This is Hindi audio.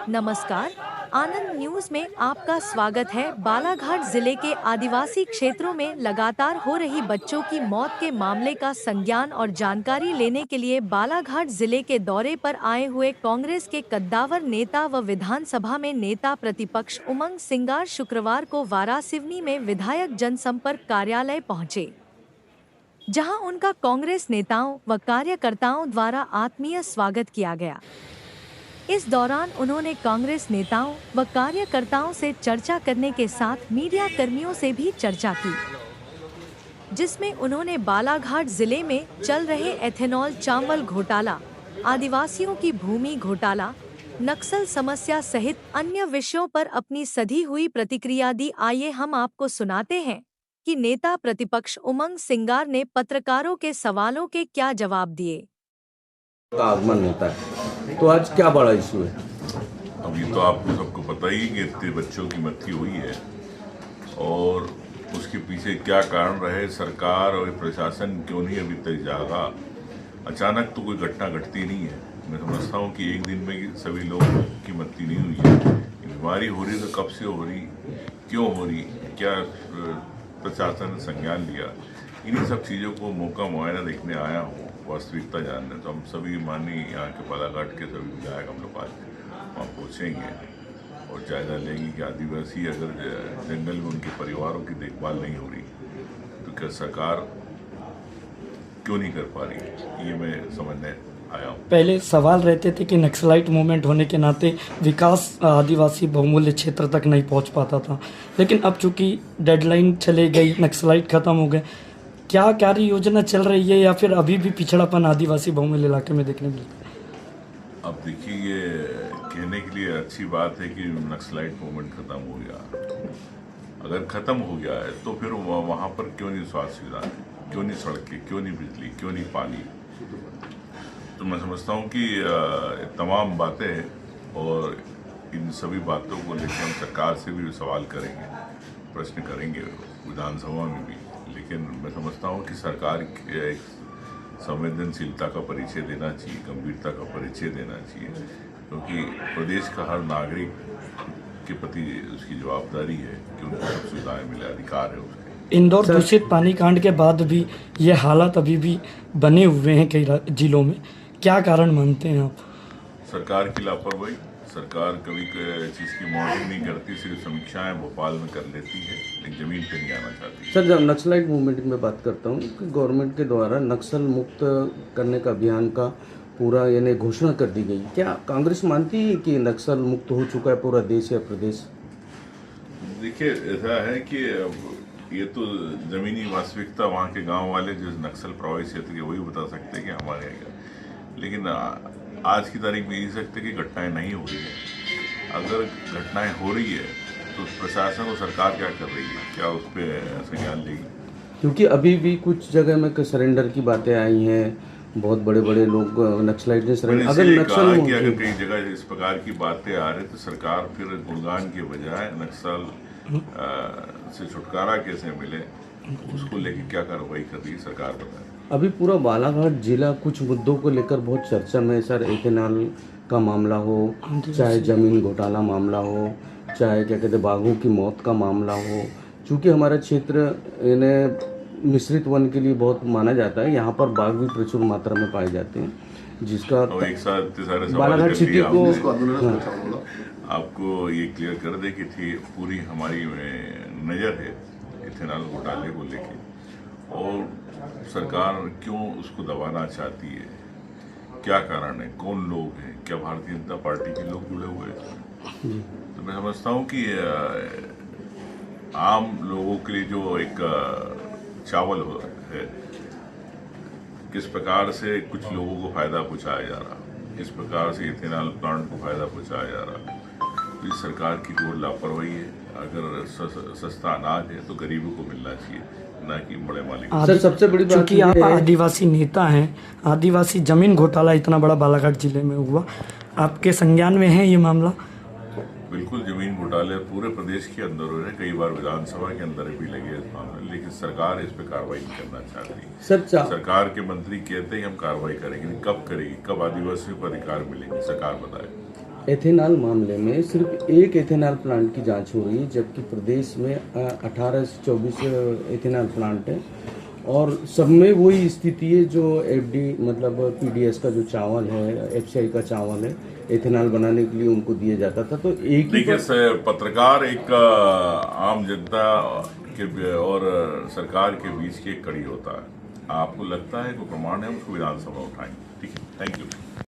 नमस्कार, आनंद न्यूज में आपका स्वागत है। बालाघाट जिले के आदिवासी क्षेत्रों में लगातार हो रही बच्चों की मौत के मामले का संज्ञान और जानकारी लेने के लिए बालाघाट जिले के दौरे पर आए हुए कांग्रेस के कद्दावर नेता व विधानसभा में नेता प्रतिपक्ष उमंग सिंगार शुक्रवार को वारासिवनी में विधायक जनसंपर्क कार्यालय पहुंचे, जहां उनका कांग्रेस नेताओं व कार्यकर्ताओं द्वारा आत्मीय स्वागत किया गया। इस दौरान उन्होंने कांग्रेस नेताओं व कार्यकर्ताओं से चर्चा करने के साथ मीडिया कर्मियों से भी चर्चा की, जिसमें उन्होंने बालाघाट जिले में चल रहे एथेनॉल चावल घोटाला, आदिवासियों की भूमि घोटाला, नक्सल समस्या सहित अन्य विषयों पर अपनी सधी हुई प्रतिक्रिया दी। आइए हम आपको सुनाते हैं कि नेता प्रतिपक्ष उमंग सिंगार ने पत्रकारों के सवालों के क्या जवाब दिए। का आगमन होता है, तो आज क्या बड़ा इशू है? अब ये तो आपको सबको पता ही कि इतने बच्चों की मृत्यु हुई है और उसके पीछे क्या कारण रहे। सरकार और प्रशासन क्यों नहीं अभी तक जागा? अचानक तो कोई घटना घटती नहीं है। मैं समझता हूँ कि एक दिन में सभी लोगों की मृत्यु नहीं हुई है। बीमारी हो रही तो कब से हो रही, क्यों हो रही, क्या प्रशासन ने संज्ञान लिया, इन्हीं सब चीज़ों को मौका मुआयना देखने आया हूँ, वास्तविकता जानने। तो हम सभी माननीय यहाँ के बालाघाट के सभी विधायक हम लोग आज वहाँ पहुँचेंगे और जायजा लेंगे कि आदिवासी अगर जंगल में उनके परिवारों की देखभाल नहीं हो रही तो क्या सरकार क्यों नहीं कर पा रही, ये मैं समझने आया हूँ। पहले सवाल रहते थे कि नक्सलाइट मूवमेंट होने के नाते विकास आदिवासी बहुमूल्य क्षेत्र तक नहीं पहुँच पाता था, लेकिन अब चूंकि डेडलाइन चले गई, नक्सलाइट खत्म हो गए, क्या कार्य योजना चल रही है या फिर अभी भी पिछड़ापन आदिवासी बहुमूल्य इलाके में देखने मिलता है? अब देखिए, ये कहने के लिए अच्छी बात है कि नक्सलाइट मूवमेंट खत्म हो गया। अगर खत्म हो गया है तो फिर वहाँ पर क्यों नहीं स्वास्थ्य सुविधाएं, क्यों नहीं सड़कें, क्यों नहीं बिजली, क्यों नहीं पानी? तो मैं समझता हूँ कि तमाम बातें और इन सभी बातों को लेकर हम सरकार से भी सवाल करेंगे, प्रश्न करेंगे विधानसभा में भी। लेकिन मैं समझता हूँ कि सरकार एक संवेदनशीलता का परिचय देना चाहिए, गंभीरता का परिचय देना चाहिए, क्योंकि प्रदेश का हर नागरिक के प्रति उसकी जवाबदारी है कि उनको सब सुविधाएं मिले, अधिकार है उसके। इंदौर दूषित पानी कांड के बाद भी ये हालात अभी भी बने हुए हैं कई जिलों में, क्या कारण मानते हैं आप? सरकार की लापरवाही। सरकार कभी चीज़ की मॉनिटरिंग नहीं करती, सिर्फ समीक्षाएं भोपाल में कर लेती है, लेकिन जमीन पे नहीं आना चाहती। सर, जब नक्सलाइट मूवमेंट की मैं बात करता हूँ कि गवर्नमेंट के द्वारा नक्सल मुक्त करने का अभियान का पूरा यानी घोषणा कर दी गई, क्या कांग्रेस मानती है कि नक्सल मुक्त हो चुका है पूरा देश या प्रदेश? देखिए, ऐसा है कि ये तो ज़मीनी वास्तविकता वहाँ के गांव वाले जो नक्सल प्रभावित क्षेत्र के वही बता सकते हैं कि हमारे यहाँ, लेकिन आज की तारीख में ये सकते कि घटनाएं नहीं हो रही है। अगर घटनाएं हो रही है तो प्रशासन और सरकार क्या कर रही है, क्या उस पर संज्ञान लेगी? क्योंकि अभी भी कुछ जगह में सरेंडर की बातें आई हैं, बहुत बड़े बड़े लोग नक्सलाइट ने सरेंडर। अगर नक्सल अगर कई जगह इस प्रकार की बातें आ रही तो सरकार फिर गुणगान के बजाय नक्सल से छुटकारा कैसे मिले उसको लेके क्या कार्रवाई कर रही है सरकार, बताए। अभी पूरा बालाघाट जिला कुछ मुद्दों को लेकर बहुत चर्चा में, सर, एथेनॉल का मामला हो, चाहे जमीन घोटाला मामला हो, चाहे क्या कहते बाघों की मौत का मामला हो। चूँकि हमारा क्षेत्र इन्हें मिश्रित वन के लिए बहुत माना जाता है, यहाँ पर बाघ भी प्रचुर मात्रा में पाए जाते हैं, जिसका एक साथ सारे बालाघाट सिटी को आपको ये क्लियर कर दे कि पूरी हमारी नज़र है इथेनॉल घोटाले को लेके, और सरकार क्यों उसको दबाना चाहती है, क्या कारण है, कौन लोग हैं, क्या भारतीय जनता पार्टी के लोग जुड़े हुए हैं? तो मैं समझता हूँ कि आम लोगों के लिए जो एक चावल है, किस प्रकार से कुछ लोगों को फायदा पहुँचाया जा रहा, किस प्रकार से इथेनॉल प्लांट को फायदा पहुँचाया जा रहा, तो इस सरकार की घोर लापरवाही है। अगर सस्ता अनाज है तो गरीबों को मिलना चाहिए, ना कि बड़े मालिक। सर, सबसे बड़ी बात क्योंकि आप आदिवासी नेता हैं, आदिवासी जमीन घोटाला इतना बड़ा बालाघाट जिले में हुआ, आपके संज्ञान में है ये मामला? बिल्कुल, जमीन घोटाले पूरे प्रदेश के अंदर हो रहे हैं, कई बार विधानसभा के अंदर भी लगे इस मामले, लेकिन सरकार इस पे कार्रवाई नहीं करना चाहती। सरकार के मंत्री कहते हैं हम कार्रवाई करेंगे, कब करेगी, कब आदिवासियों को अधिकार मिलेंगे, सरकार बताए। एथेनॉल मामले में सिर्फ एक एथेनॉल प्लांट की जांच हो रही है, जबकि प्रदेश में 18 से 24 एथेनॉल प्लांट है और सब में वही स्थिति है जो एफडी मतलब पीडीएस का जो चावल है, एफसीआई का चावल है, एथेनॉल बनाने के लिए उनको दिया जाता था। तो एक देखिए, पत्रकार एक आम जनता के और सरकार के बीच की एक कड़ी होता है। आपको लगता है कोई प्रमाण है, उसको विधानसभा उठाएंगे। ठीक है, थैंक यू।